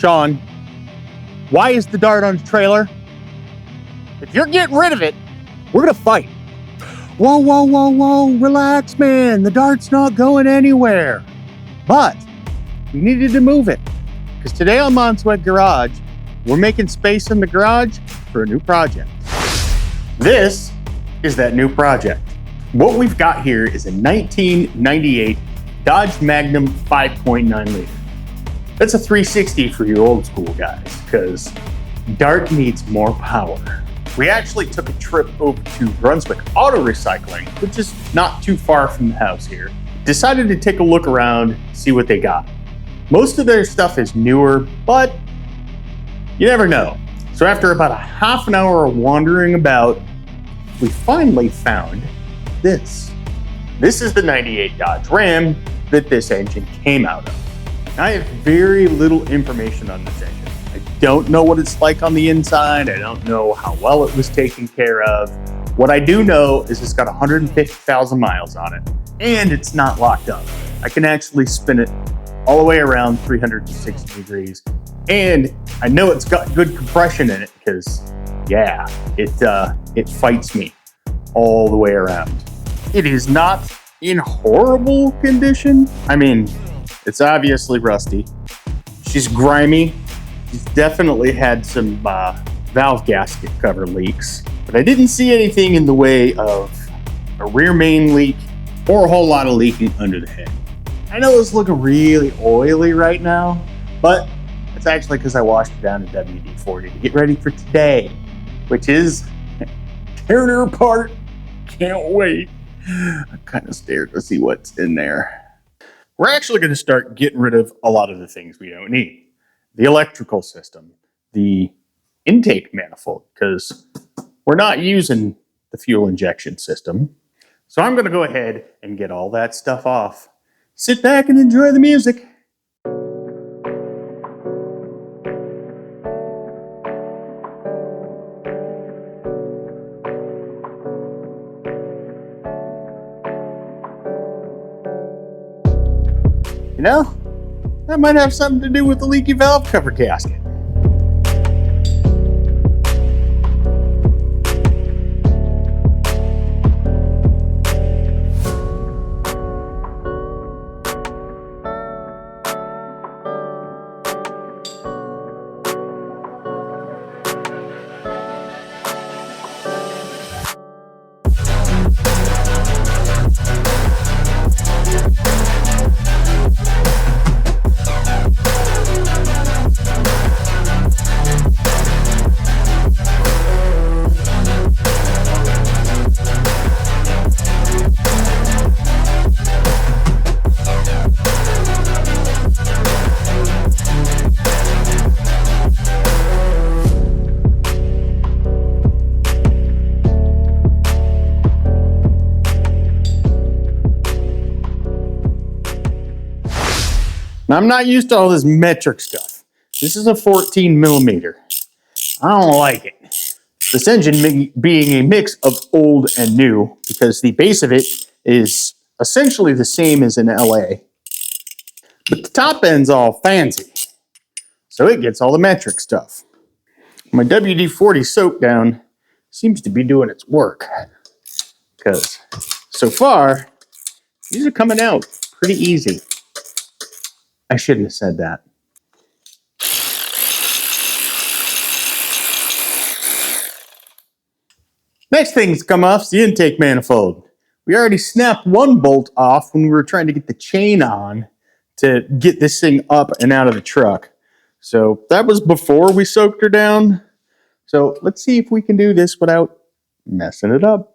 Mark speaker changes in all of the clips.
Speaker 1: Sean, why is the dart on the trailer? If you're getting rid of it, we're gonna fight. Whoa, whoa, whoa, whoa, relax, man. The dart's not going anywhere. But we needed to move it because today on Montsweag Garage, we're making space in the garage for a new project. This is that new project. What we've got here is a 1998 Dodge Magnum 5.9 liter. That's a 360 for you old school guys, because dart needs more power. We actually took a trip over to Brunswick Auto Recycling, which is not too far from the house here. Decided to take a look around, see what they got. Most of their stuff is newer, but you never know. So after about a half an hour of wandering about, we finally found this. This is the 98 Dodge Ram that this engine came out of. I have very little information on this engine. I don't know what it's like on the inside. I don't know how well it was taken care of. What I do know is it's got 150,000 miles on it, and it's not locked up. I can actually spin it all the way around 360 degrees. And I know it's got good compression in it because, yeah, it fights me all the way around. It is not in horrible condition. I mean, it's obviously rusty. She's grimy. She's definitely had some valve gasket cover leaks, but I didn't see anything in the way of a rear main leak or a whole lot of leaking under the head. I know it's looking really oily right now, but it's actually because I washed it down in WD-40 to get ready for today, which is tearing her apart. Can't wait. I'm kind of scared to see what's in there. We're actually going to start getting rid of a lot of the things we don't need. The electrical system, the intake manifold, because we're not using the fuel injection system. So I'm going to go ahead and get all that stuff off. Sit back and enjoy the music. You know, that might have something to do with the leaky valve cover gasket. Now, I'm not used to all this metric stuff. This is a 14 millimeter. I don't like it. This engine being a mix of old and new, because the base of it is essentially the same as in LA. But the top end's all fancy, so it gets all the metric stuff. My WD-40 soak down seems to be doing its work, because so far, these are coming out pretty easy. I shouldn't have said that. Next thing to come off is the intake manifold. We already snapped one bolt off when we were trying to get the chain on to get this thing up and out of the truck. So that was before we soaked her down. So let's see if we can do this without messing it up.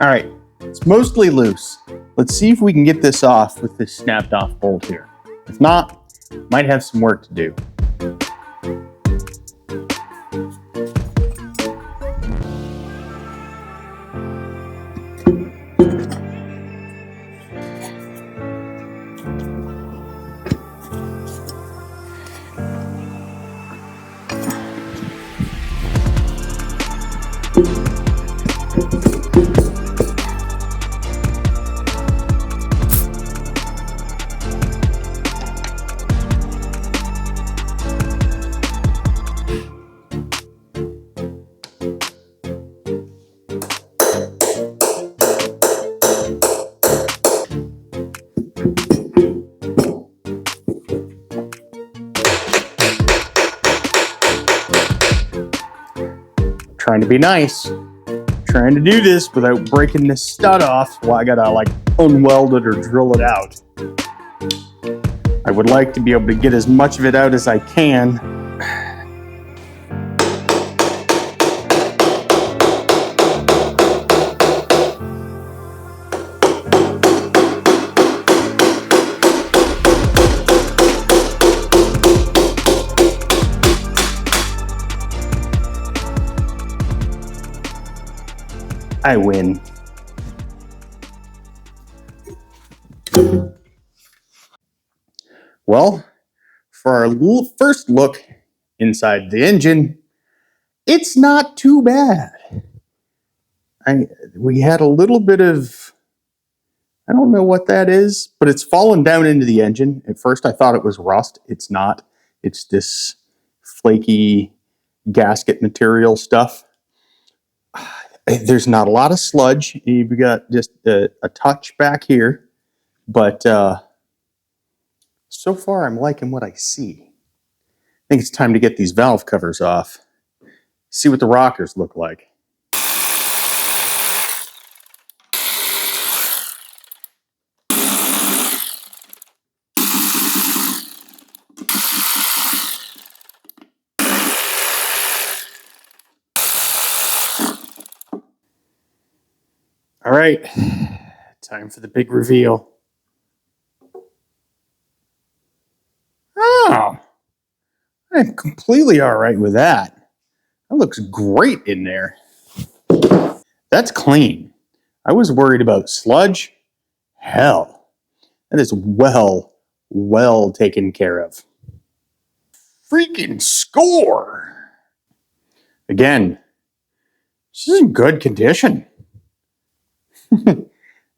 Speaker 1: All right, it's mostly loose. Let's see if we can get this off with this snapped off bolt here. If not, might have some work to do. Trying to be nice. Trying to do this without breaking this stud off. Well, I gotta like unweld it or drill it out. I would like to be able to get as much of it out as I can. I win. Well, for our first look inside the engine, it's not too bad. We had a little bit of, I don't know what that is, but it's fallen down into the engine. At first I thought it was rust. It's not. It's this flaky gasket material stuff. There's not a lot of sludge. You've got just a touch back here, but so far I'm liking what I see. I think it's time to get these valve covers off. See what the rockers look like. All right, time for the big reveal. Oh, I'm completely all right with that. That looks great in there. That's clean. I was worried about sludge. Hell, that is well taken care of. Freaking score! Again, this is in good condition.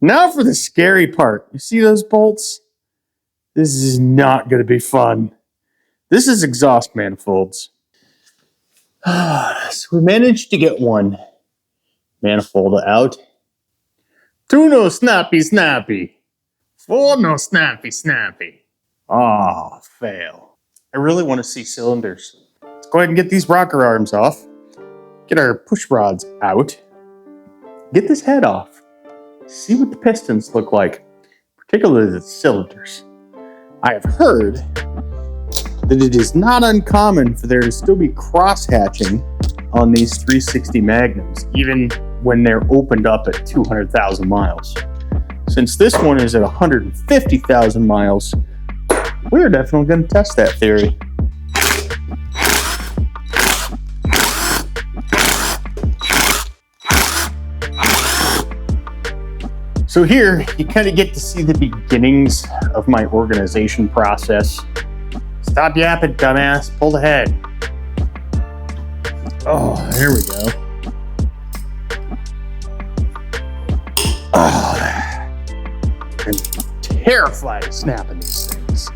Speaker 1: Now for the scary part. You see those bolts? This is not going to be fun. This is exhaust manifolds. So we managed to get one manifold out. 2 no snappy. 4 no snappy. Oh, fail. I really want to see cylinders. Let's go ahead and get these rocker arms off. Get our push rods out. Get this head off. See what the pistons look like, particularly the cylinders. I have heard that it is not uncommon for there to still be cross-hatching on these 360 Magnums, even when they're opened up at 200,000 miles. Since this one is at 150,000 miles, we're definitely going to test that theory. So here, you kind of get to see the beginnings of my organization process. Stop yapping, dumbass. Pull the head. Oh, there we go. Oh, I'm terrified of snapping these things.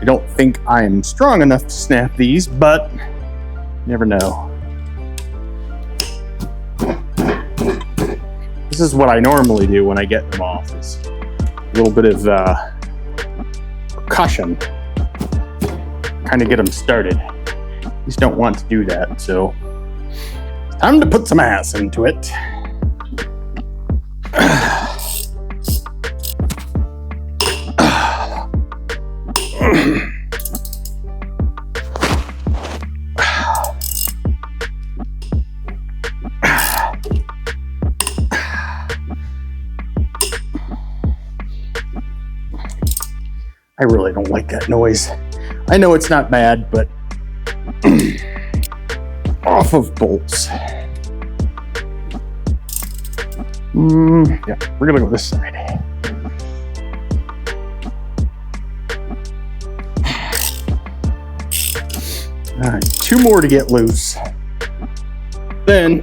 Speaker 1: I don't think I'm strong enough to snap these, but you never know. This is what I normally do when I get them off. Is a little bit of percussion. Kind of get them started. I just don't want to do that, so it's time to put some ass into it. I really don't like that noise. I know it's not bad, but off of bolts. Yeah, we're gonna go this side. All right, 2 more to get loose. Then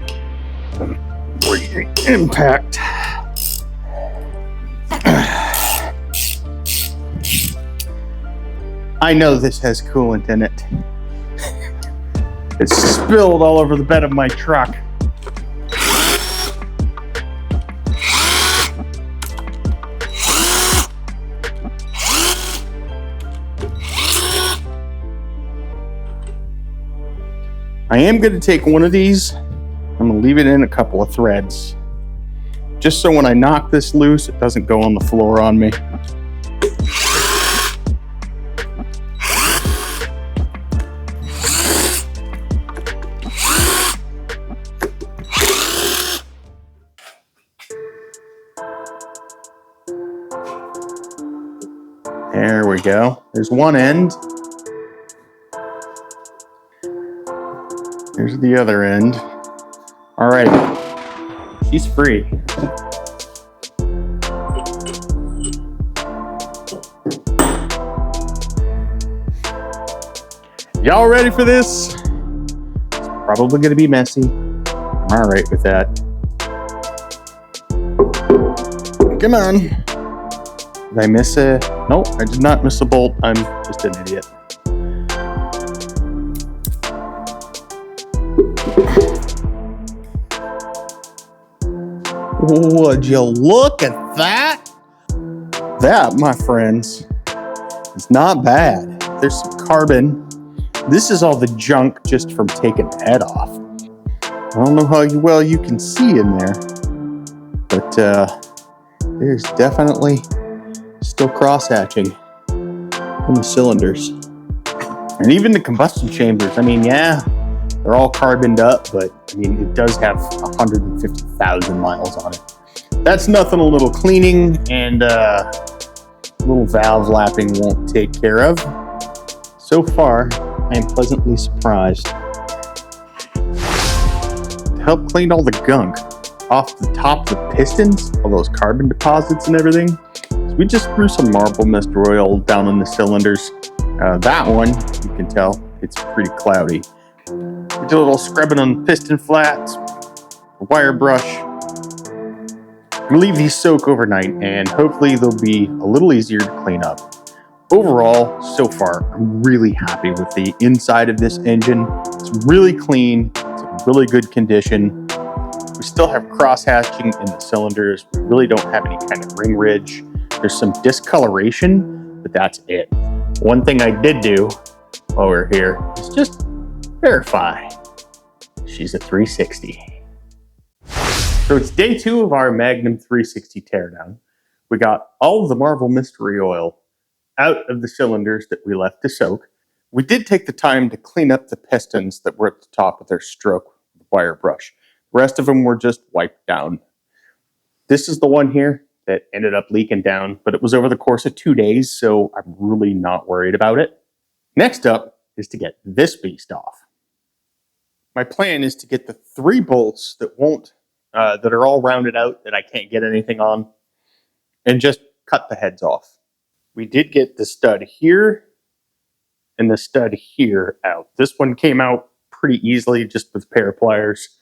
Speaker 1: impact. I know this has coolant in it. It's spilled all over the bed of my truck. I am going to take one of these. I'm going to leave it in a couple of threads, just so when I knock this loose, it doesn't go on the floor on me. There we go. There's one end. There's the other end. All right, she's free. Y'all ready for this? It's probably gonna be messy. I'm all right with that. Come on. Did I miss a? Nope, I did not miss a bolt. I'm just an idiot. Would you look at that? That, my friends, is not bad. There's some carbon. This is all the junk just from taking the head off. I don't know how well you can see in there, but there's definitely still cross-hatching in the cylinders. And even the combustion chambers, I mean, yeah, they're all carboned up, but I mean, it does have 150,000 miles on it. That's nothing a little cleaning and a little valve lapping won't take care of. So far, I am pleasantly surprised. To help clean all the gunk off the top of the pistons, all those carbon deposits and everything, so we just threw some marble mist oil down in the cylinders. That one, you can tell, it's pretty cloudy. We did a little scrubbing on the piston flats, a wire brush. We leave these soak overnight, and hopefully they'll be a little easier to clean up. Overall, so far, I'm really happy with the inside of this engine. It's really clean, it's in really good condition. We still have cross-hatching in the cylinders. We really don't have any kind of ring ridge. There's some discoloration, but that's it. One thing I did do while we're here is just verify she's a 360. So it's day 2 of our Magnum 360 teardown. We got all of the Marvel Mystery Oil out of the cylinders that we left to soak. We did take the time to clean up the pistons that were at the top of their stroke with the wire brush. The rest of them were just wiped down. This is the one here that ended up leaking down, but it was over the course of 2 days, so I'm really not worried about it. Next up is to get this beast off. My plan is to get the 3 bolts that that are all rounded out that I can't get anything on, and just cut the heads off. We did get the stud here and the stud here out. This one came out pretty easily just with a pair of pliers.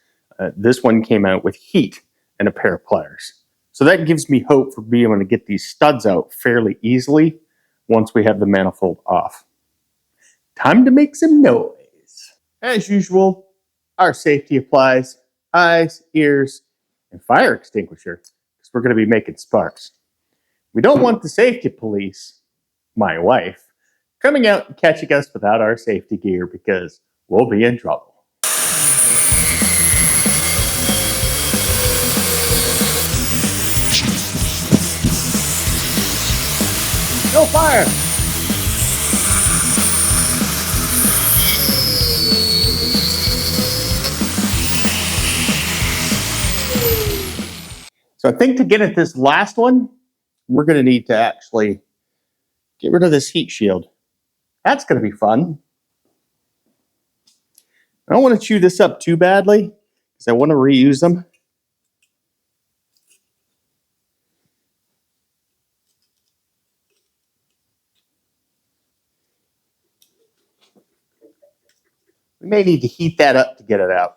Speaker 1: This one came out with heat and a pair of pliers. So that gives me hope for being able to get these studs out fairly easily once we have the manifold off. Time to make some noise. As usual, our safety applies: eyes, ears, and fire extinguisher, because we're going to be making sparks. We don't want the safety police, my wife, coming out and catching us without our safety gear, because we'll be in trouble. No fire! So I think to get at this last one, we're going to need to actually get rid of this heat shield. That's going to be fun. I don't want to chew this up too badly because I want to reuse them. We may need to heat that up to get it out.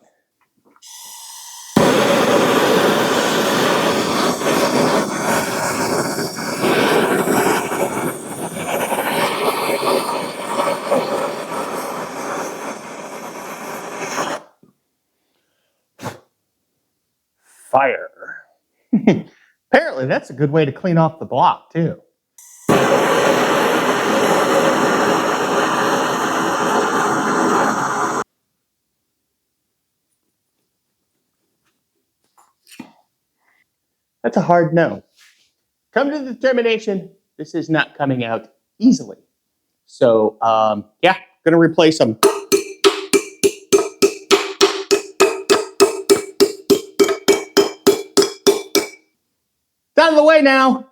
Speaker 1: Fire. Apparently that's a good way to clean off the block too. That's a hard no. Come to the determination, this is not coming out easily. So, yeah, gonna replace them. It's out of the way now.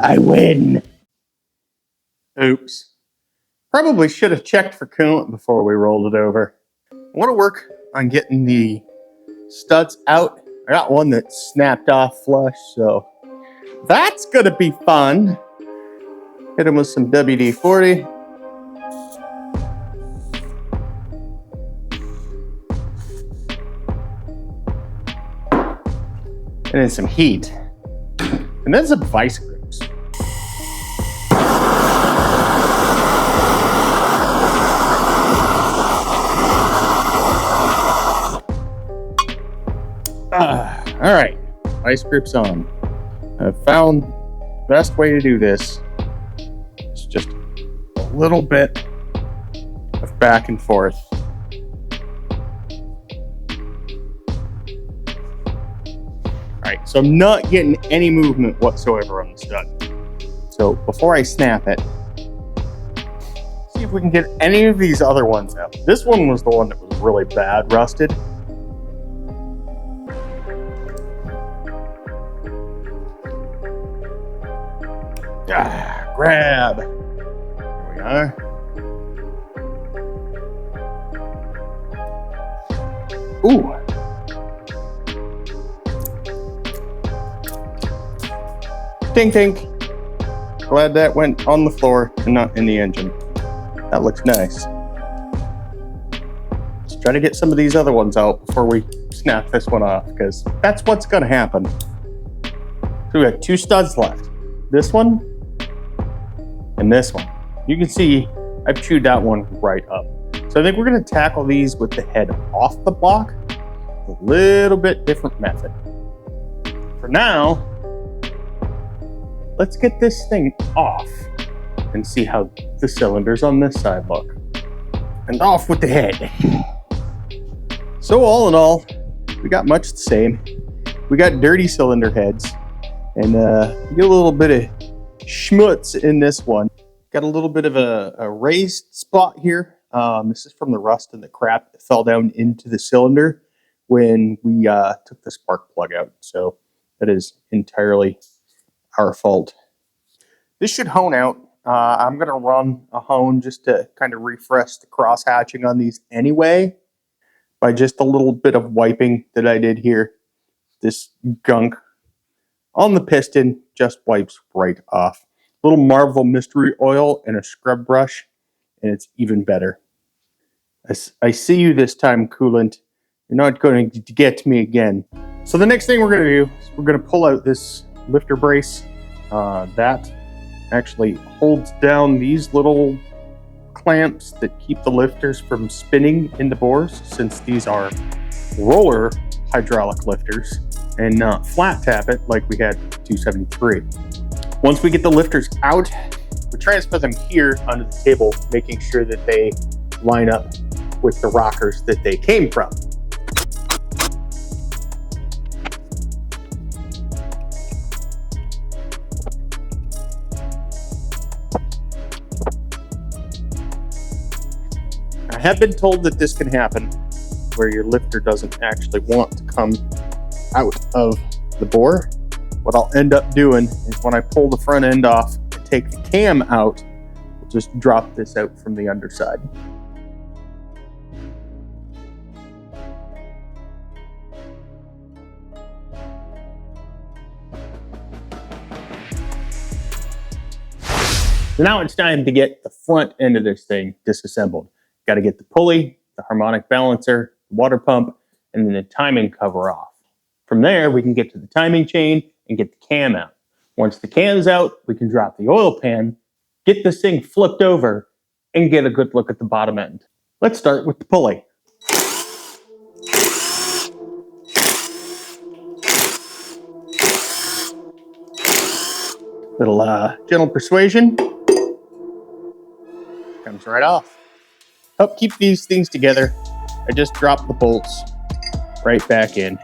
Speaker 1: I win. Oops. Probably should have checked for coolant before we rolled it over. I want to work on getting the studs out. I got one that snapped off flush, so that's gonna be fun. Hit him with some WD-40. And then some heat. And then some vice grips. All right, vice grips on. I've found the best way to do this. It's just a little bit of back and forth. All right, so I'm not getting any movement whatsoever on the stud. So before I snap it, see if we can get any of these other ones out. This one was the one that was really bad rusted. Grab. There we are. Ooh. Tink tink. Glad that went on the floor and not in the engine. That looks nice. Let's try to get some of these other ones out before we snap this one off, because that's what's going to happen. So we got 2 studs left. This one and this one. You can see I've chewed that one right up. So I think we're going to tackle these with the head off the block. A little bit different method. For now, let's get this thing off and see how the cylinders on this side look. And off with the head. So all in all, we got much the same. We got dirty cylinder heads. And get a little bit of schmutz in this one. Got a little bit of a raised spot here. This is from the rust and the crap that fell down into the cylinder when we took the spark plug out. So that is entirely our fault. This should hone out. I'm going to run a hone just to kind of refresh the cross hatching on these anyway, by just a little bit of wiping that I did here. This gunk on the piston just wipes right off. Little Marvel mystery oil and a scrub brush, and it's even better. I see you this time, coolant. You're not going to get me again. So the next thing we're going to do is we're going to pull out this lifter brace. That actually holds down these little clamps that keep the lifters from spinning in the bores, since these are roller hydraulic lifters and not flat tap it like we had 273. Once we get the lifters out, we transfer them here onto the table, making sure that they line up with the rockers that they came from. I have been told that this can happen where your lifter doesn't actually want to come out of the bore. What I'll end up doing is when I pull the front end off and take the cam out, we'll just drop this out from the underside. So now it's time to get the front end of this thing disassembled. Got to get the pulley, the harmonic balancer, the water pump, and then the timing cover off. From there, we can get to the timing chain and get the cam out. Once the cam's out, we can drop the oil pan, get this thing flipped over, and get a good look at the bottom end. Let's start with the pulley. Little gentle persuasion. Comes right off. Help keep these things together. I just dropped the bolts right back in.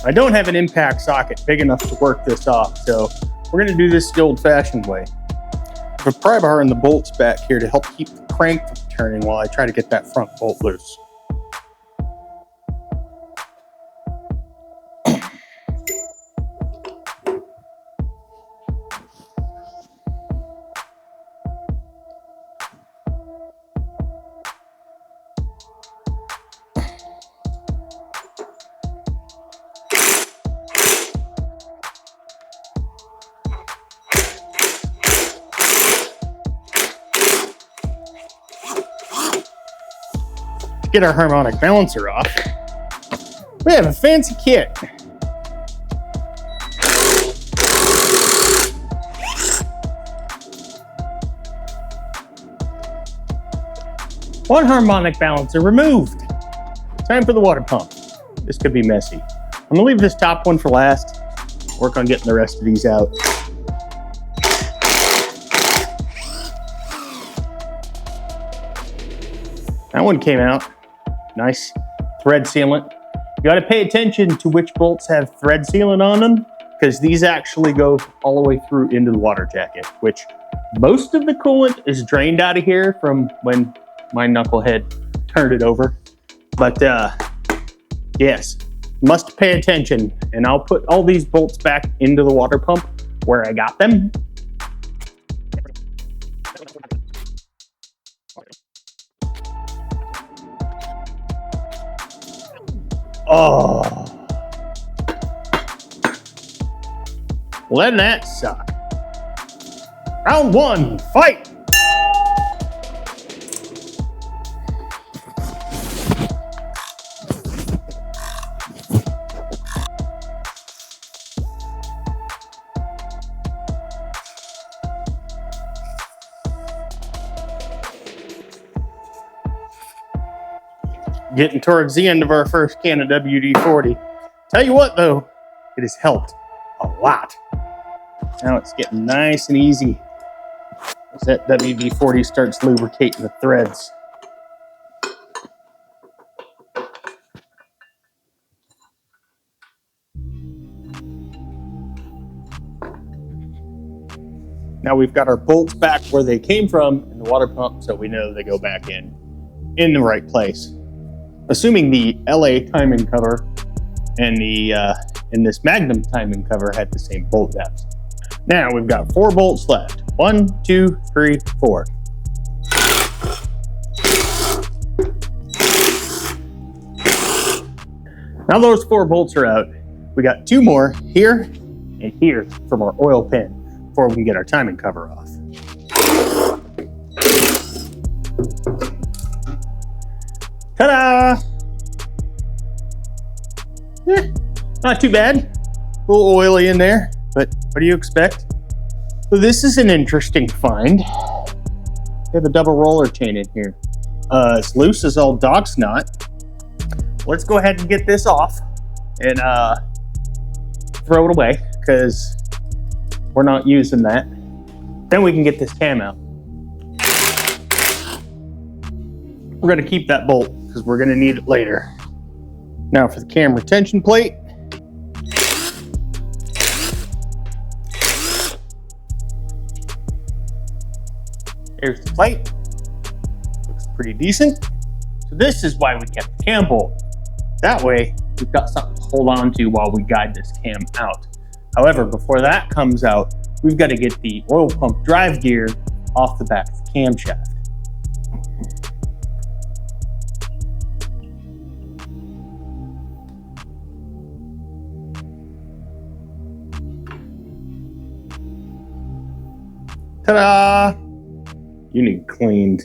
Speaker 1: I don't have an impact socket big enough to work this off, so we're gonna do this the old-fashioned way. I have a pry bar and the bolts back here to help keep the crank from turning while I try to get that front bolt loose. To get our harmonic balancer off, we have a fancy kit. One harmonic balancer removed. Time for the water pump. This could be messy. I'm gonna leave this top one for last. Work on getting the rest of these out. That one came out. Nice thread sealant. You gotta pay attention to which bolts have thread sealant on them, because these actually go all the way through into the water jacket, which most of the coolant is drained out of here from when my knucklehead turned it over. But yes, must pay attention. And I'll put all these bolts back into the water pump where I got them. Oh, let that suck. Round one, fight. Getting towards the end of our first can of WD-40. Tell you what though, it has helped a lot. Now it's getting nice and easy as that WD-40 starts lubricating the threads. Now we've got our bolts back where they came from in the water pump, so we know they go back in the right place. Assuming the LA timing cover and the in this Magnum timing cover had the same bolt depth. Now we've got 4 bolts left. 1, 2, 3, 4. Now those 4 bolts are out. We got 2 more here and here from our oil pan before we can get our timing cover off. Ta-da! Not too bad. A little oily in there, but what do you expect? So this is an interesting find. We have a double roller chain in here. It's loose as all dog snot. Let's go ahead and get this off and throw it away because we're not using that. Then we can get this cam out. We're gonna keep that bolt because we're gonna need it later. Now for the cam retention plate. Here's the plate. Looks pretty decent. So this is why we kept the cam bolt. That way, we've got something to hold on to while we guide this cam out. However, before that comes out, we've got to get the oil pump drive gear off the back of the camshaft. Ta-da! You need cleaned.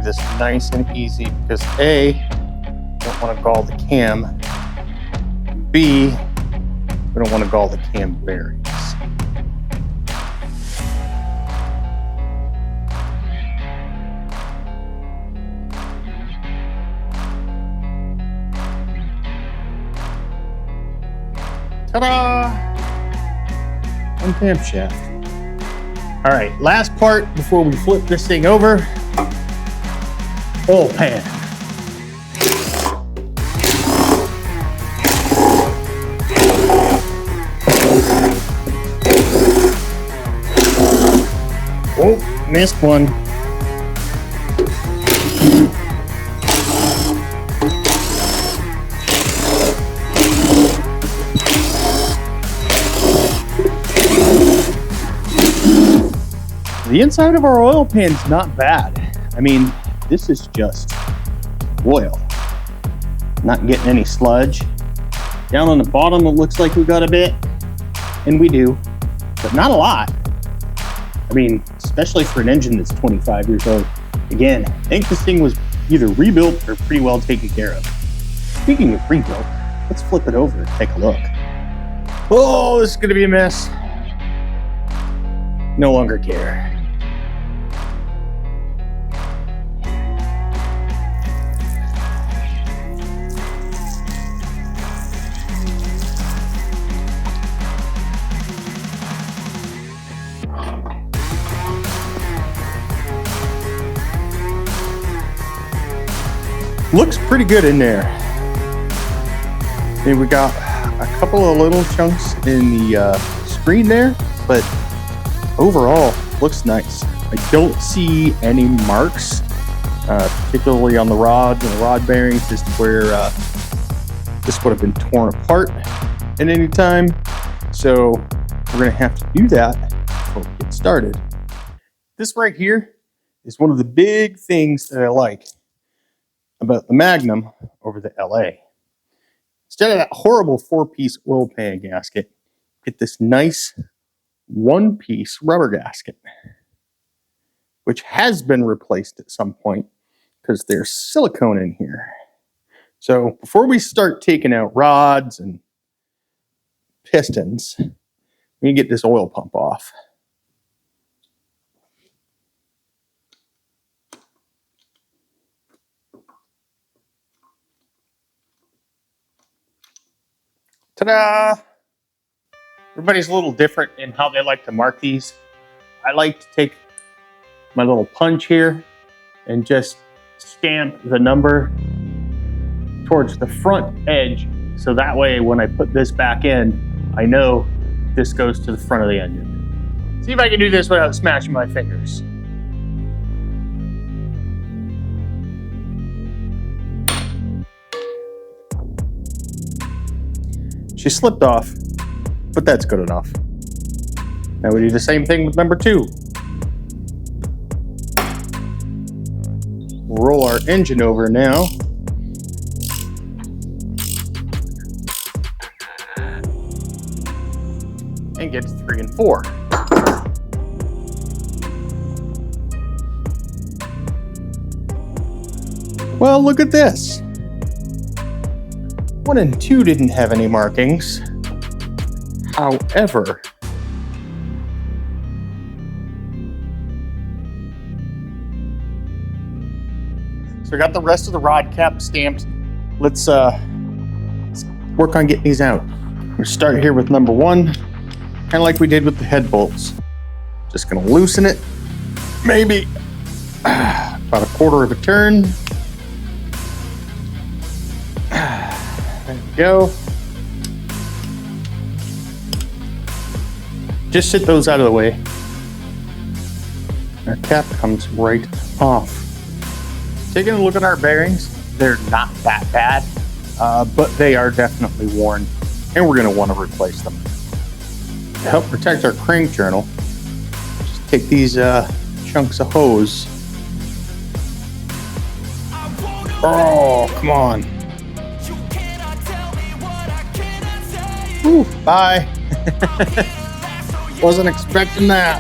Speaker 1: This nice and easy because A, don't want to gall the cam. B, we don't want to gall the cam bearings. Ta-da! One camshaft. All right, last part before we flip this thing over. Oil pan. Oh, missed one. The inside of our oil pan's not bad. I mean, this is just oil. Not getting any sludge. Down on the bottom, it looks like we got a bit, and we do, but not a lot. I mean, especially for an engine that's 25 years old. Again, I think this thing was either rebuilt or pretty well taken care of. Speaking of rebuilt, let's flip it over and take a look. Oh, this is gonna be a mess. No longer care. Looks pretty good in there. And we got a couple of little chunks in the screen there, but overall looks nice. I don't see any marks, particularly on the rod and the rod bearings, just where this would have been torn apart at any time. So we're gonna have to do that before we get started. This right here is one of the big things that I like about the Magnum over the LA. Instead of that horrible 4-piece oil pan gasket, get this nice 1-piece rubber gasket, which has been replaced at some point because there's silicone in here. So before we start taking out rods and pistons, we can get this oil pump off. Ta-da! Everybody's a little different in how they like to mark these. I like to take my little punch here and just stamp the number towards the front edge. So that way, when I put this back in, I know this goes to the front of the engine. See if I can do this without smashing my fingers. She slipped off, but that's good enough. Now we do the same thing with number 2. We'll roll our engine over now. And get to 3 and 4. Well, look at this. 1 and 2 didn't have any markings. However, so I got the rest of the rod cap stamped. Let's work on getting these out. We'll start here with number 1, kind of like we did with the head bolts. Just gonna loosen it, maybe about 1/4 of a turn. There we go. Just sit those out of the way. Our cap comes right off. Taking a look at our bearings, they're not that bad, but they are definitely worn, and we're gonna wanna replace them. To help protect our crank journal, just take these chunks of hose. Oh, come on. Whew, bye. Wasn't expecting that.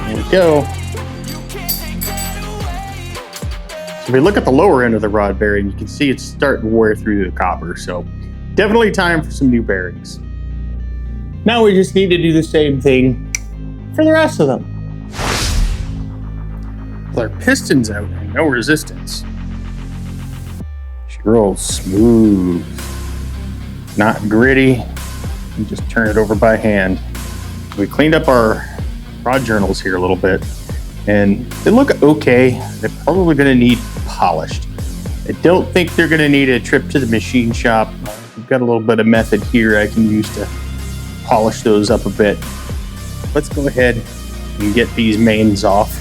Speaker 1: There we go. So if we look at the lower end of the rod bearing, you can see it's starting to wear through the copper. So definitely time for some new bearings. Now we just need to do the same thing for the rest of them. With our pistons out and no resistance, she rolls smooth, not gritty. You just turn it over by hand. We cleaned up our rod journals here a little bit, and they look okay. They're probably going to need polished. I don't think they're going to need a trip to the machine shop. We've got a little bit of method here I can use to polish those up a bit. Let's go ahead and get these mains off.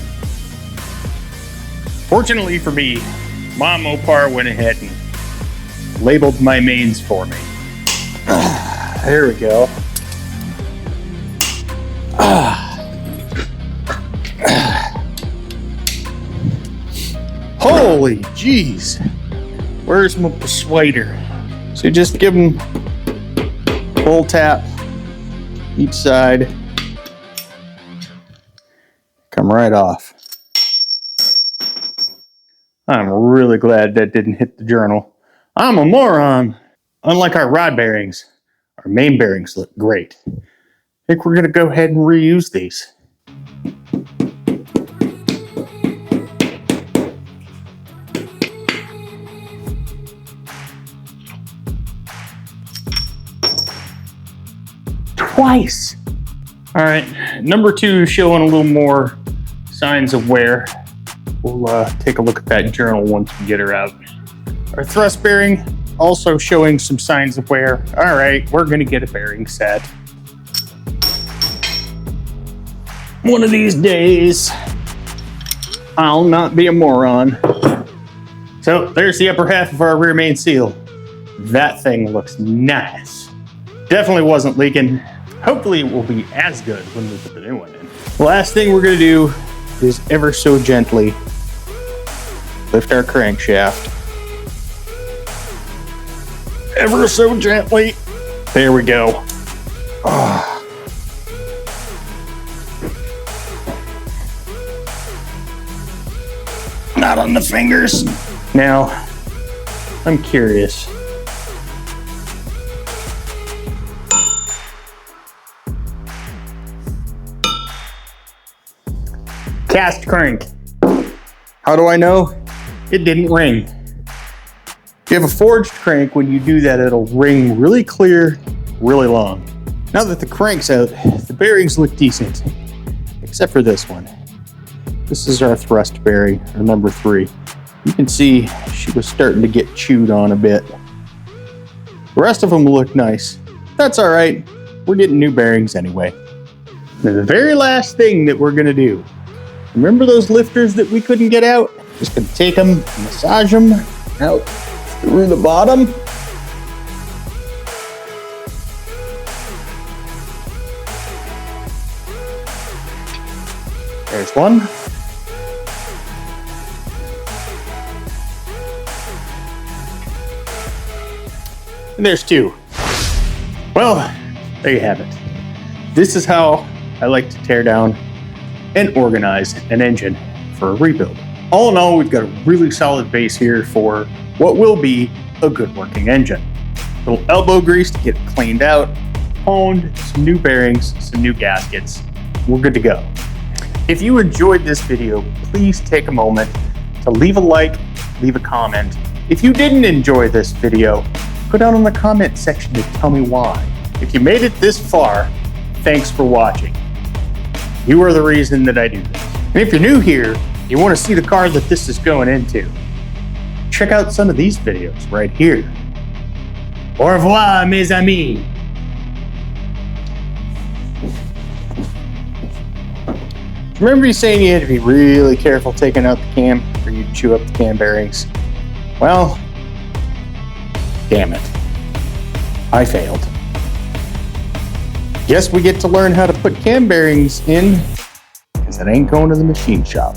Speaker 1: Fortunately for me, Mom Mopar went ahead and labeled my mains for me. There we go. Holy jeez. Where's my persuader? So just give them full tap each side. Come right off. I'm really glad that didn't hit the journal. I'm a moron. Unlike our rod bearings, our main bearings look great. I think we're gonna go ahead and reuse these. Twice. All right, number 2 is showing a little more signs of wear. We'll take a look at that journal once we get her out. Our thrust bearing also showing some signs of wear. All right, we're gonna get a bearing set. One of these days, I'll not be a moron. So there's the upper half of our rear main seal. That thing looks nice. Definitely wasn't leaking. Hopefully it will be as good when we put the new one in. The last thing we're gonna do is ever so gently lift our crankshaft. Ever so gently. There we go. Oh. Not on the fingers. Now, I'm curious. Cast crank. How do I know? It didn't ring. If you have a forged crank, when you do that, it'll ring really clear, really long. Now that the crank's out, the bearings look decent, except for this one. This is our thrust bearing, or number 3. You can see she was starting to get chewed on a bit. The rest of them look nice. That's all right. We're getting new bearings anyway. Now, the very last thing that we're gonna do, remember those lifters that we couldn't get out? Just gonna take them, massage them out through the bottom. There's one. And there's 2. Well, there you have it. This is how I like to tear down and organize an engine for a rebuild. All in all, we've got a really solid base here for what will be a good working engine. A little elbow grease to get it cleaned out, honed, some new bearings, some new gaskets. We're good to go. If you enjoyed this video, please take a moment to leave a like, leave a comment. If you didn't enjoy this video, put down in the comment section to tell me why. If you made it this far, thanks for watching. You are the reason that I do this. And if you're new here, you want to see the car that this is going into, check out some of these videos right here. Au revoir, mes amis. Remember you saying you had to be really careful taking out the cam or you'd chew up the cam bearings? Well, damn it. I failed. Guess we get to learn how to put cam bearings in, because it ain't going to the machine shop.